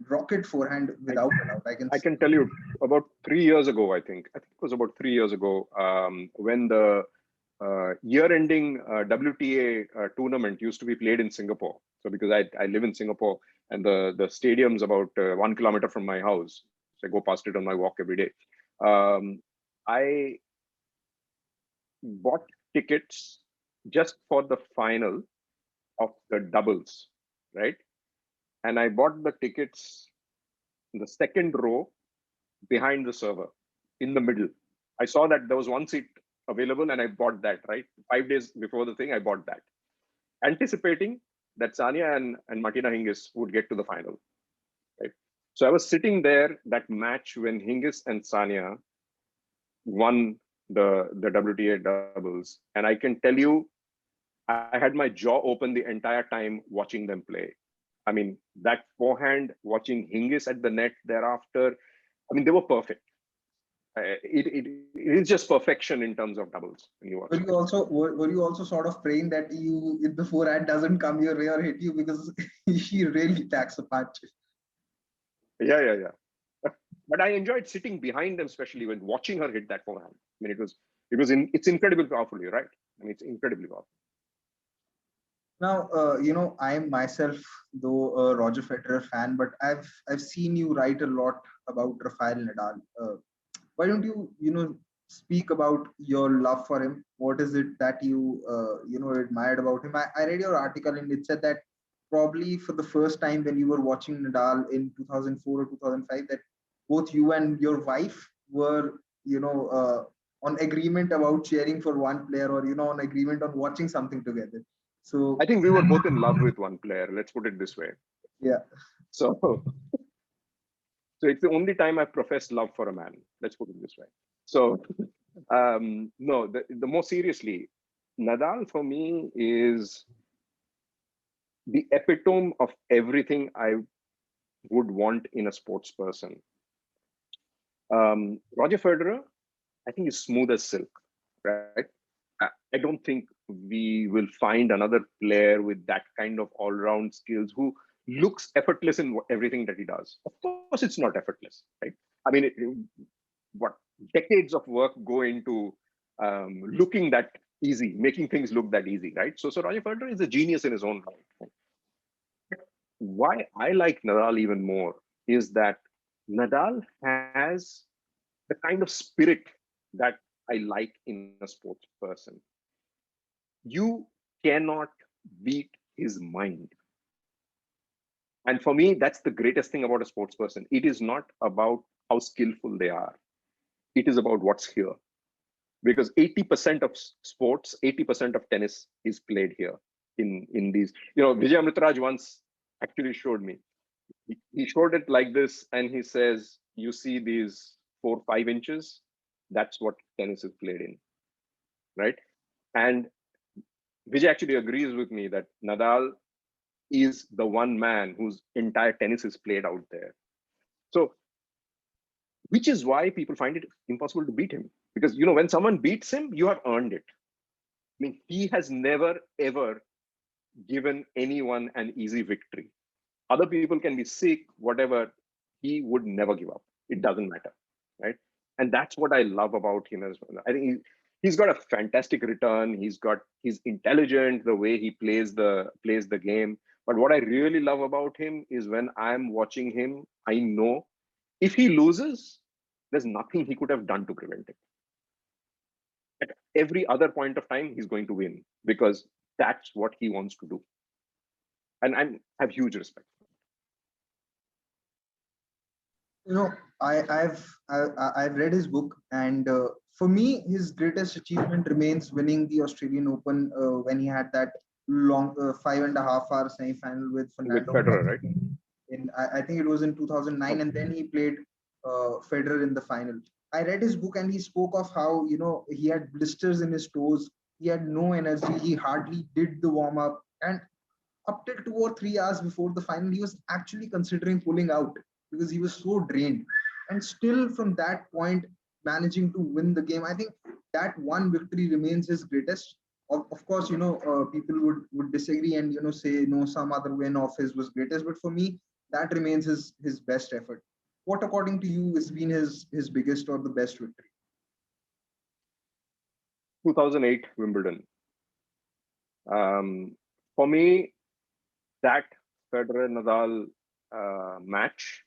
rocket forehand without a doubt. I can tell you about 3 years ago. I think it was about 3 years ago, when the year-ending WTA tournament used to be played in Singapore. So because I live in Singapore, and the stadium's about 1 kilometer from my house, so I go past it on my walk every day. I bought tickets just for the final of the doubles, right? And I bought the tickets in the second row behind the server, in the middle. I saw that there was one seat available, and I bought that, right? 5 days before the thing, I bought that, anticipating that Sania and Martina Hingis would get to the final, right? So I was sitting there that match when Hingis and Sania won the WTA doubles, and I can tell you, I had my jaw open the entire time watching them play. I mean, that forehand, watching Hingis at the net thereafter, I mean, they were perfect. It is just perfection in terms of doubles. Were you also sort of praying that if the forehand doesn't come your way or hit you, because she really packs a punch? Yeah. But I enjoyed sitting behind them, especially when watching her hit that forehand. I mean, it's incredibly powerful, right? I mean, it's incredibly powerful. Now, I am myself, though, a Roger Federer fan, but I've seen you write a lot about Rafael Nadal. Why don't you speak about your love for him? What is it that you admired about him? I read your article, and it said that probably for the first time when you were watching Nadal in 2004 or 2005, that both you and your wife were on agreement about cheering for one player, or on agreement on watching something together. So I think we were both in love with one player. Let's put it this way. Yeah. So it's the only time I've professed love for a man. Let's put it this way. So no, the more seriously, Nadal for me is the epitome of everything I would want in a sports person. Roger Federer, I think, is smooth as silk, right? I don't think we will find another player with that kind of all-round skills who looks effortless in everything that he does. Of course, it's not effortless, right? I mean, what decades of work go into looking that easy, making things look that easy, right? So Roger Federer is a genius in his own right. Right? Why I like Nadal even more is that Nadal has the kind of spirit that I like in a sports person. You cannot beat his mind. And for me, that's the greatest thing about a sports person. It is not about how skillful they are. It is about what's here. Because 80% of sports, 80% of tennis is played here in these. Vijay Amritraj once actually showed me. He showed it like this, and he says, you see these 4-5 inches, that's what tennis is played in, right? And Vijay actually agrees with me that Nadal is the one man whose entire tennis is played out there. So, which is why people find it impossible to beat him. Because, when someone beats him, you have earned it. I mean, he has never, ever given anyone an easy victory. Other people can be sick, whatever, he would never give up. It doesn't matter, right? And that's what I love about him as well. I think he's got a fantastic return. He's intelligent, the way he plays the game. But what I really love about him is when I'm watching him, I know if he loses, there's nothing he could have done to prevent it. At every other point of time, he's going to win because that's what he wants to do. And I have huge respect. I've read his book, and for me, his greatest achievement remains winning the Australian Open when he had that long 5.5 hour semi-final with Fernando. With Federer, right? I think it was in 2009, and then he played Federer in the final. I read his book, and he spoke of how he had blisters in his toes, he had no energy, he hardly did the warm up, and up till 2 or 3 hours before the final, he was actually considering pulling out because he was so drained. And still, from that point, managing to win the game, I think that one victory remains his greatest. Of course, people would disagree and say no, some other win of his was greatest. But for me, that remains his best effort. What, according to you, has been his biggest or the best victory? 2008 Wimbledon. For me, that Federer Nadal match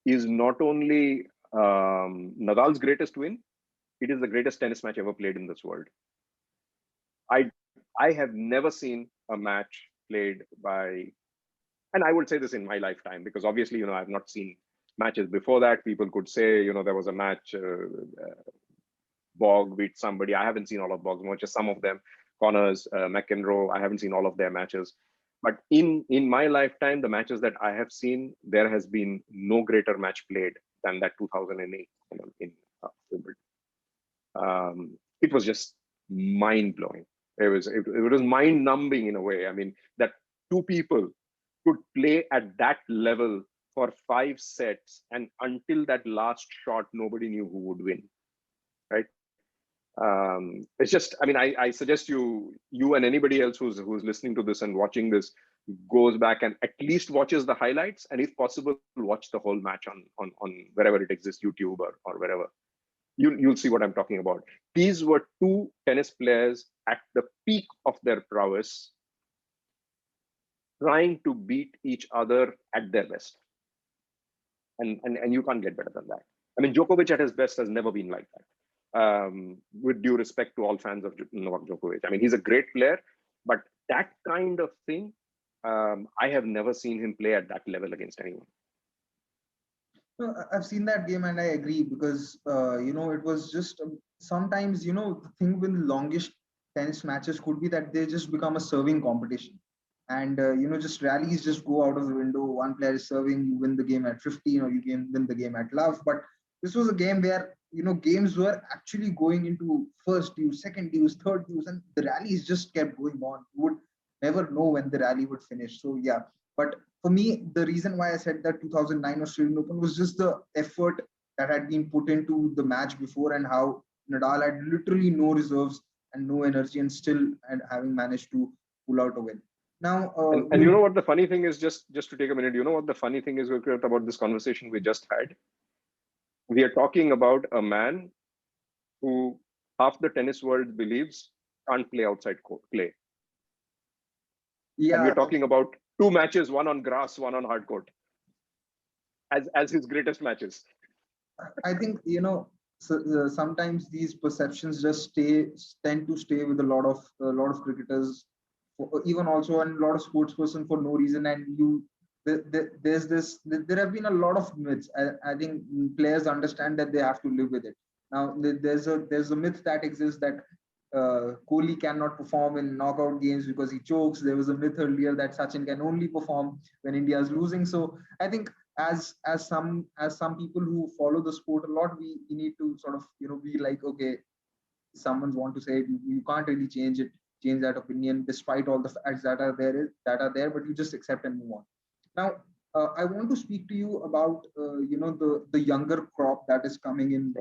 is not only Nadal's greatest win, it is the greatest tennis match ever played in this world. I have never seen a match played by, and I would say this in my lifetime, because obviously, I've not seen matches before that. People could say, there was a match, Bog beat somebody. I haven't seen all of Bog's matches, some of them, Connors, McEnroe, I haven't seen all of their matches. But in my lifetime, the matches that I have seen, there has been no greater match played than that 2008 in Wimbledon. It was just mind-blowing. It was mind-numbing in a way. I mean, that two people could play at that level for 5 sets, and until that last shot, nobody knew who would win, right? It's just, I mean, I suggest you and anybody else who's listening to this and watching this goes back and at least watches the highlights, and if possible, watch the whole match on wherever it exists, YouTube or wherever. You'll see what I'm talking about. These were two tennis players at the peak of their prowess, trying to beat each other at their best. And you can't get better than that. I mean, Djokovic at his best has never been like that. With due respect to all fans of Novak Djokovic. I mean, he's a great player, but that kind of thing, I have never seen him play at that level against anyone. No, I've seen that game and I agree because, it was just sometimes, the thing with longish tennis matches could be that they just become a serving competition. And, just rallies just go out of the window. One player is serving, you win the game at 15 or you can win the game at love. But this was a game where, games were actually going into first use, second use, third use, and the rallies just kept going on. You would never know when the rally would finish. So, yeah. But for me, the reason why I said that 2009 Australian Open was just the effort that had been put into the match before and how Nadal had literally no reserves. and no energy, and still and having managed to pull out a win. Now, And you know what the funny thing is, just to take a minute, you know what the funny thing is, Gurpreet, about this conversation we just had? We are talking about a man who half the tennis world believes can't play outside court, play. And we're yeah, talking about two matches, one on grass, one on hard court, as his greatest matches. I think, so, sometimes these perceptions just tend to stay with a lot of cricketers, even also, and a lot of sports person for no reason. And there have been a lot of myths. I think players understand that they have to live with it. Now, there's a myth that exists that Kohli cannot perform in knockout games because he chokes. There was a myth earlier that Sachin can only perform when India is losing. So I think as some people who follow the sport a lot, we need to sort of be like, okay, someone's want to say it, you can't really change that opinion despite all the facts that are there, but you just accept and move on. Now, I want to speak to you about the younger crop that is coming in,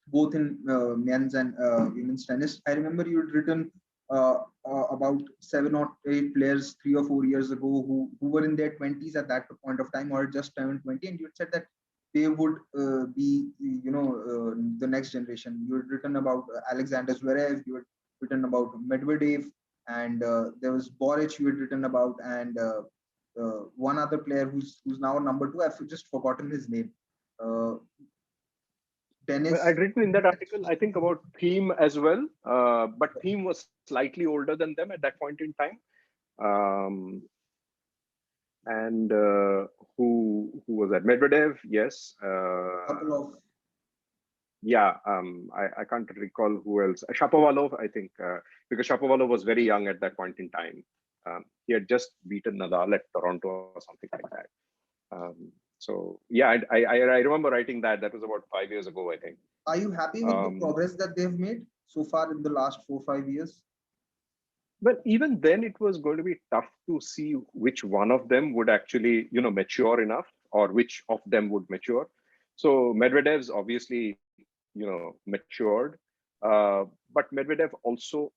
both in men's and women's tennis. I remember you had written about 7 or 8 players 3 or 4 years ago who were in their 20s at that point of time, or just turned 20, and you had said that they would be, the next generation. You had written about Alexander Zverev, you had written about Medvedev, and there was Boric you had written about, and one other player who's now number two. I've just forgotten his name. Uh, Well, Dennis. I'd written in that article, I think, about Thiem as well, but Thiem was slightly older than them at that point in time. Um, and who was that? Medvedev, yes. Couple of Yeah, I can't recall who else. Shapovalov, I think, because Shapovalov was very young at that point in time. He had just beaten Nadal at Toronto or something like that. So yeah, I remember writing that. That was about 5 years ago, I think. Are you happy with the progress that they've made so far in the last 4 or 5 years? But even then, it was going to be tough to see which one of them would actually, mature enough, or which of them would mature. So Medvedev's obviously, matured, but Medvedev also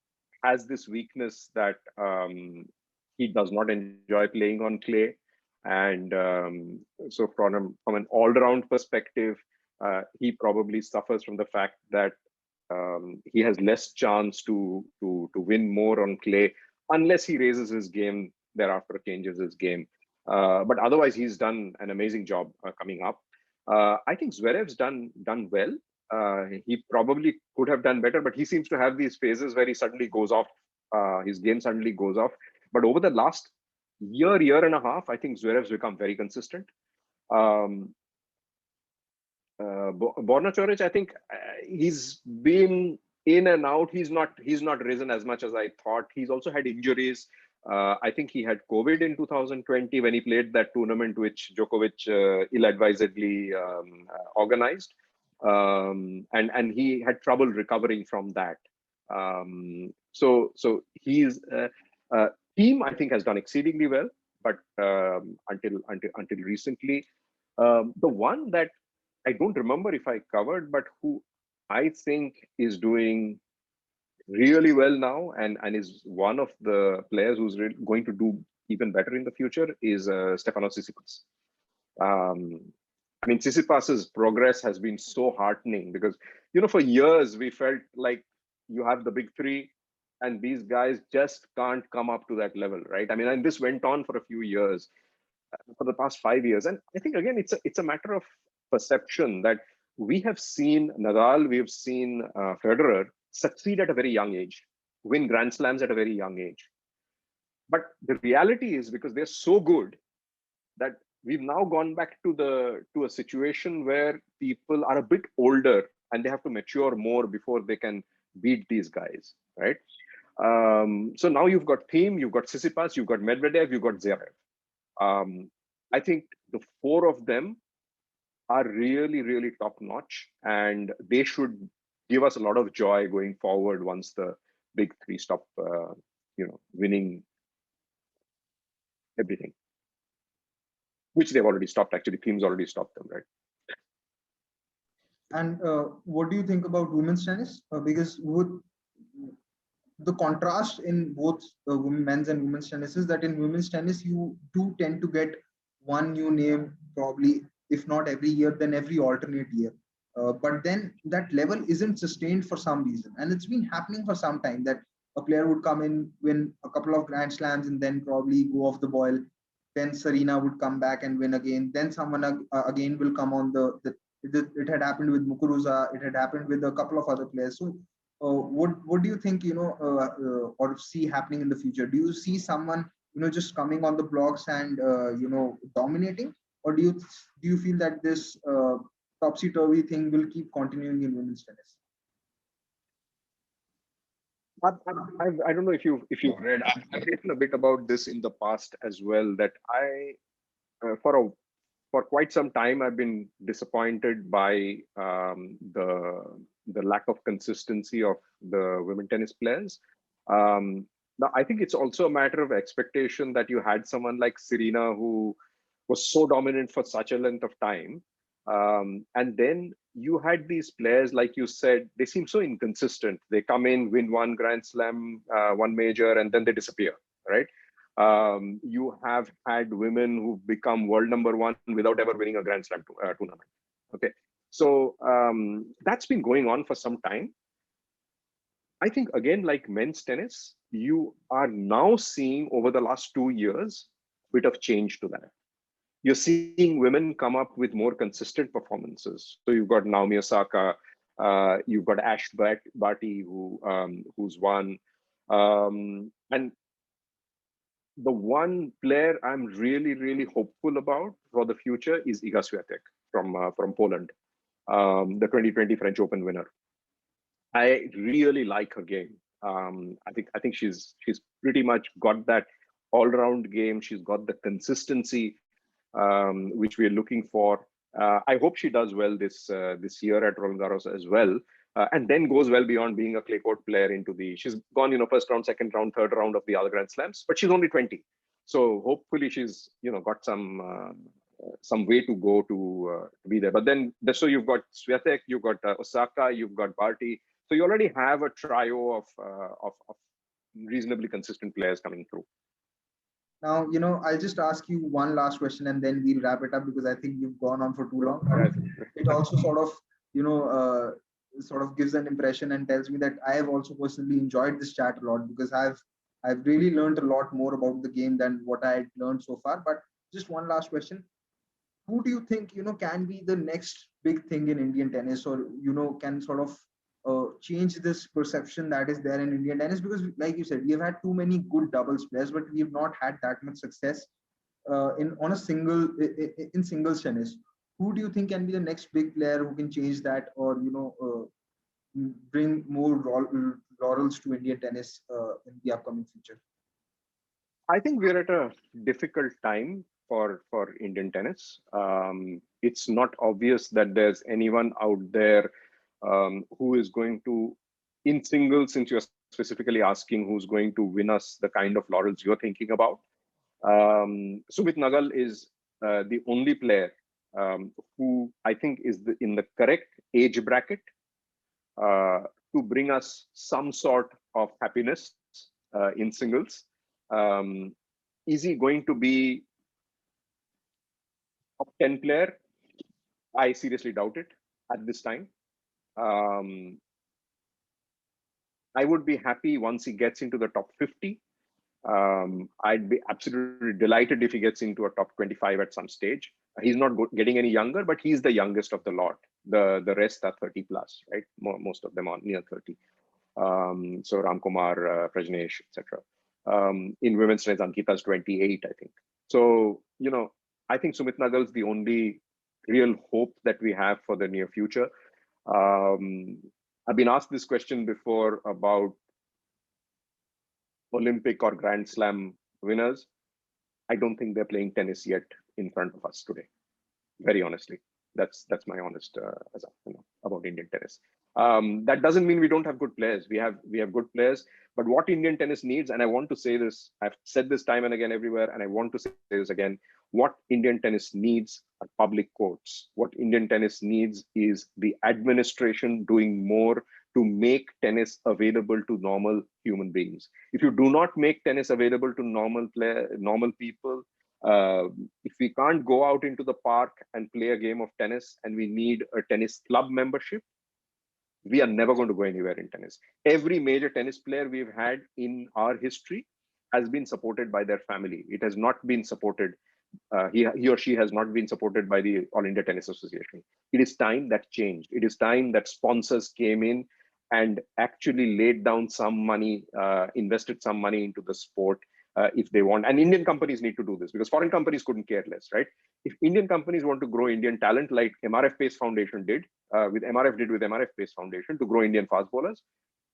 has this weakness that he does not enjoy playing on clay, and so from an all-round perspective, he probably suffers from the fact that he has less chance to win more on clay, unless he raises his game thereafter, changes his game. But otherwise, he's done an amazing job coming up. I think Zverev's done well. He probably could have done better, but he seems to have these phases where he suddenly goes off. His game suddenly goes off. But over the last year and a half, I think Zverev's become very consistent. Borna Coric, I think he's been in and out. He's not risen as much as I thought. He's also had injuries. I think he had COVID in 2020 when he played that tournament, which Djokovic ill-advisedly organized, and he had trouble recovering from that. So he's team, I think, has done exceedingly well, but until recently, the one that I don't remember if I covered, but who I think is doing really well now, and is one of the players who's going to do even better in the future, is Stefanos Tsitsipas. I mean, Tsitsipas's progress has been so heartening, because for years we felt like you have the big three, and these guys just can't come up to that level, right? I mean, and this went on for a few years, for the past 5 years, and I think again it's a matter of perception that we have seen Nadal, we have seen Federer succeed at a very young age, win Grand Slams at a very young age. But the reality is, because they're so good, that we've now gone back to a situation where people are a bit older and they have to mature more before they can beat these guys, right? So now you've got Thiem, you've got Tsitsipas, you've got Medvedev, you've got Zverev. I think the four of them are really, really top notch, and they should give us a lot of joy going forward once the big three stop, winning everything, which they've already stopped. Actually, Thiem's already stopped them, right? And what do you think about women's tennis? Because the contrast in both men's and women's tennis is that in women's tennis you do tend to get one new name, probably if not every year, then every alternate year. But then that level isn't sustained for some reason, and it's been happening for some time that a player would come in, win a couple of grand slams, and then probably go off the boil. Then Serena would come back and win again. Then someone again will come on it had happened with Mukuruza. It had happened with a couple of other players. So what do you think, or see happening in the future? Do you see someone, just coming on the blocks and dominating, or do you feel that this topsy turvy thing will keep continuing in women's tennis? I don't know if you've read. I've written a bit about this in the past as well. That for quite some time I've been disappointed by the lack of consistency of the women tennis players. Now I think it's also a matter of expectation that you had someone like Serena who was so dominant for such a length of time, and then you had these players, like you said, they seem so inconsistent. They come in, win one Grand Slam, one major, and then they disappear, right? You have had women who become world number one without ever winning a Grand Slam tournament. Okay, so that's been going on for some time. I think, again, like men's tennis, you are now seeing over the last 2 years a bit of change to that. You're seeing women come up with more consistent performances. So you've got Naomi Osaka, you've got Ash Barty, who's won, and the one player I'm really hopeful about for the future is Iga Swiatek from Poland, the 2020 French Open winner. I really like her game. I think she's pretty much got that all-round game. She's got the consistency which we're looking for. I hope she does well this year at Roland Garros as well, and then goes well beyond being a clay court player into she's gone, first round, second round, third round of the other Grand Slams, but she's only 20. So hopefully she's, got some way to go to be there. But then, so you've got Swiatek, you've got Osaka, you've got Barty. So you already have a trio of reasonably consistent players coming through. Now, I'll just ask you one last question and then we'll wrap it up, because I think you've gone on for too long. It also sort of gives an impression and tells me that I have also personally enjoyed this chat a lot, because I've really learned a lot more about the game than what I had learned so far. But just one last question. Who do you think, can be the next big thing in Indian tennis, or, can sort of change this perception that is there in Indian tennis? Because like you said, we have had too many good doubles players, but we have not had that much success in singles tennis. Who do you think can be the next big player who can change that, or bring more laurels to Indian tennis in the upcoming future? I think we're at a difficult time for Indian tennis. It's not obvious that there's anyone out there who is going to, in singles, since you're specifically asking who's going to win us the kind of laurels you're thinking about. Sumit Nagal is the only player who I think is in the correct age bracket to bring us some sort of happiness in singles. Is he going to be top 10 player? I seriously doubt it at this time. I would be happy once he gets into the top 50. I'd be absolutely delighted if he gets into a top 25 at some stage. He's not getting any younger, but he's the youngest of the lot. The rest are 30 plus, right? Most of them are near 30. So Ramkumar, Prajnesh, etc. In women's tennis, Ankita's 28, I think. So, I think Sumit Nagal is the only real hope that we have for the near future. I've been asked this question before about Olympic or Grand Slam winners. I don't think they're playing tennis yet in front of us today. Very honestly, that's my honest about Indian tennis. That doesn't mean we don't have good players. We have good players, but what Indian tennis needs, and I want to say this, I've said this time and again everywhere, and I want to say this again, what Indian tennis needs are public courts. What Indian tennis needs is the administration doing more to make tennis available to normal human beings. If you do not make tennis available to normal people, if we can't go out into the park and play a game of tennis and we need a tennis club membership, we are never going to go anywhere in tennis. Every major tennis player we've had in our history has been supported by their family. It has not been supported, he or she has not been supported by the All India Tennis Association. It is time that changed. It is time that sponsors came in and actually laid down some money, invested some money into the sport if they want. And Indian companies need to do this because foreign companies couldn't care less, right? If Indian companies want to grow Indian talent like MRF Pace Foundation did, with MRF Pace Foundation to grow Indian fast bowlers,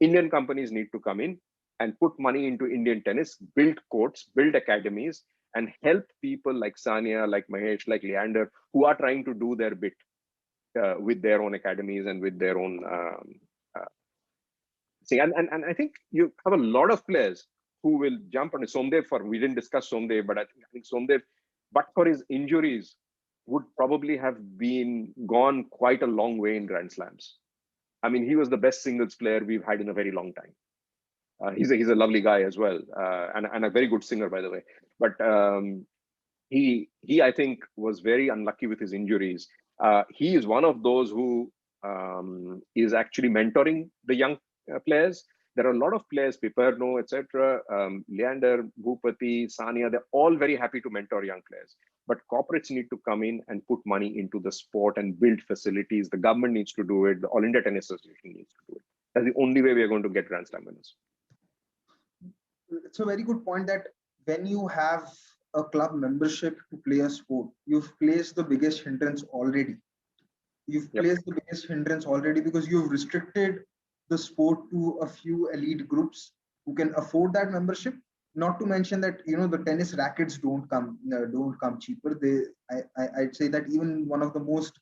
Indian companies need to come in and put money into Indian tennis, build courts, build academies, and help people like Sania, like Mahesh, like Leander, who are trying to do their bit with their own academies and with their own thing. And I think you have a lot of players who will jump on it. Somdev, we didn't discuss Somdev, but I think Somdev, but for his injuries, would probably have been gone quite a long way in Grand Slams. I mean, he was the best singles player we've had in a very long time. He's a lovely guy as well, and a very good singer, by the way. But he I think was very unlucky with his injuries. He is one of those who is actually mentoring the young players. There are a lot of players, Piperno, etc., Leander, Bhupati, Sania, they're all very happy to mentor young players. But corporates need to come in and put money into the sport and build facilities. The government needs to do it. The All India Tennis Association needs to do it. That's the only way we are going to get Grand Slam winners. It's a very good point that when you have a club membership to play a sport, you've placed the biggest hindrance already. You've placed the biggest hindrance already because you've restricted the sport to a few elite groups who can afford that membership. Not to mention that the tennis rackets don't come cheaper. I'd say that even one of the most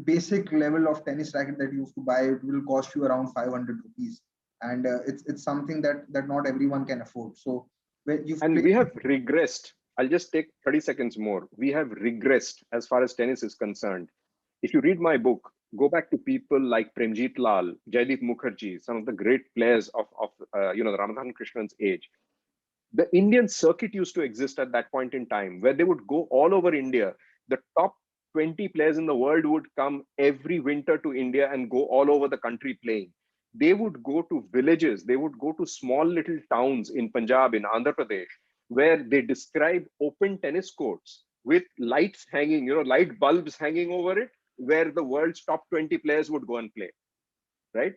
basic level of tennis racket that you have to buy, it will cost you around 500 rupees, and it's something that not everyone can afford. So we have regressed. I'll just take 30 seconds more. We have regressed as far as tennis is concerned. If you read my book, go back to people like Premjit Lal, Jaideep Mukherjee, some of the great players of the Ramadhan Krishnan's age. The Indian circuit used to exist at that point in time, where they would go all over India. The top 20 players in the world would come every winter to India and go all over the country playing. They would go to villages, they would go to small little towns in Punjab, in Andhra Pradesh, where they describe open tennis courts with lights hanging, light bulbs hanging over it, where the world's top 20 players would go and play, right?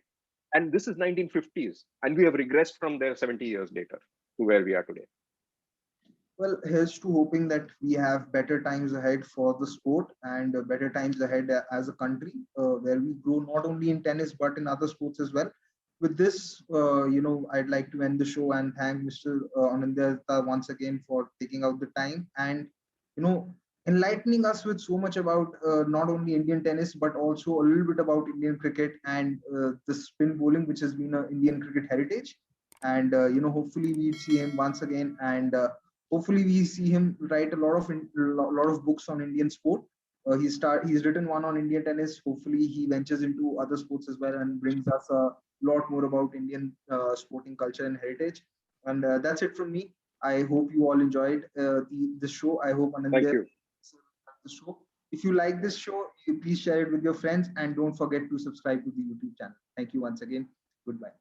And this is 1950s, and we have regressed from there 70 years later to where we are today. Well, here's to hoping that we have better times ahead for the sport and better times ahead as a country, where we grow not only in tennis but in other sports as well. With this, I'd like to end the show and thank Mr. Anindya Datta once again for taking out the time and enlightening us with so much about not only Indian tennis but also a little bit about Indian cricket and the spin bowling, which has been an Indian cricket heritage. And hopefully we see him once again, and hopefully we see him write a lot of books on Indian sport. He's written one on Indian tennis. Hopefully he ventures into other sports as well and brings us a lot more about Indian sporting culture and heritage. And that's it from me. I hope you all enjoyed the show. I hope Anindya the show. If you like this show, please share it with your friends and don't forget to subscribe to the YouTube channel. Thank you once again. Goodbye.